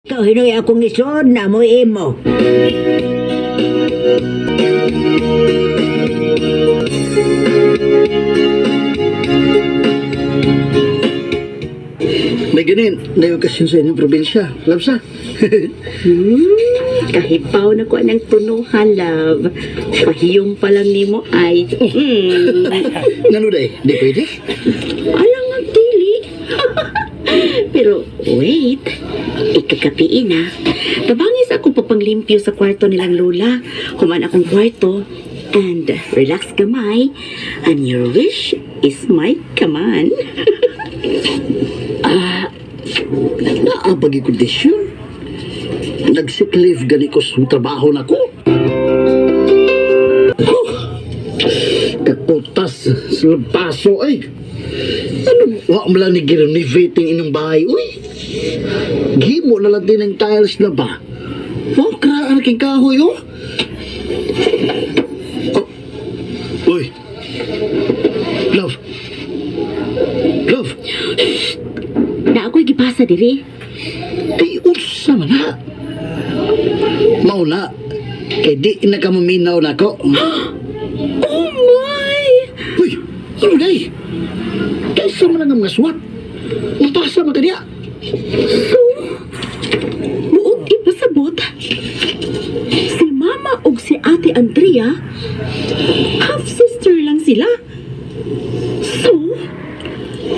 Ikaw, hinoy akong isod na mo imo. May ganin, na okasyon sa inyong probinsya. Labsa. Kahipaw na ko ng tunuhan, love. Pahiyong pa lang ni mo ay... Nano day? Di pwede? Alang ang dili. Pero, wait. Ikakapiin na. Tabangis ako papanglimpyo sa kwarto nilang lola. Human akong kwarto. And relax gamay. And your wish is my command. Naapag kondisyon. Nag-sick leave gani ko sa trabaho na ko. Kakutas sa labaso ay. Ano, wa mo lang ni renovating inyong bahay, uy. Gimo na lang din ang tiles na ba? Oh, kraan king kahoy, oh. Uy. Love. Love. Na ako'y gipasa diri. Ay, unsa man na. Mauna. Kay di na ka maminaw na ko. Oh my! Uy, ano day? Kaysa mo lang ang mga swat. Mapasa mo ka niya. So, buot ipasabot. Si Mama ug si Ate Andrea, half-sister lang sila. So,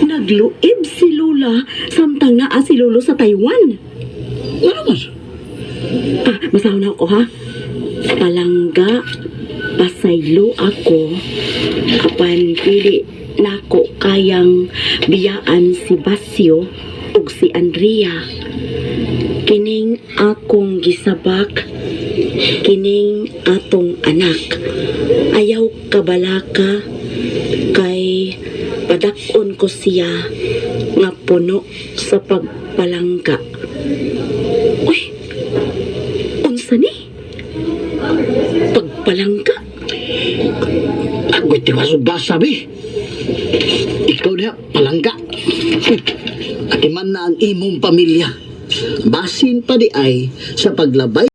nagluib si Lola samtang naa si Lolo sa Taiwan. Ano mas? Masaw na ako ha. Palangga, pasaylo ako. Apan pili nako kayang biyaan si Basyo ug si Andrea. Kining akong gisabak, kining atong anak. Ayaw kabalaka kay padakon ko siya nga puno sa pagpalangga. Uy, unsa ni? Pagpalangga? Agoy tiwasog ba sabi? Ikaw na palangga. Atiman na ang imong pamilya. Basin pa di ay sa paglabay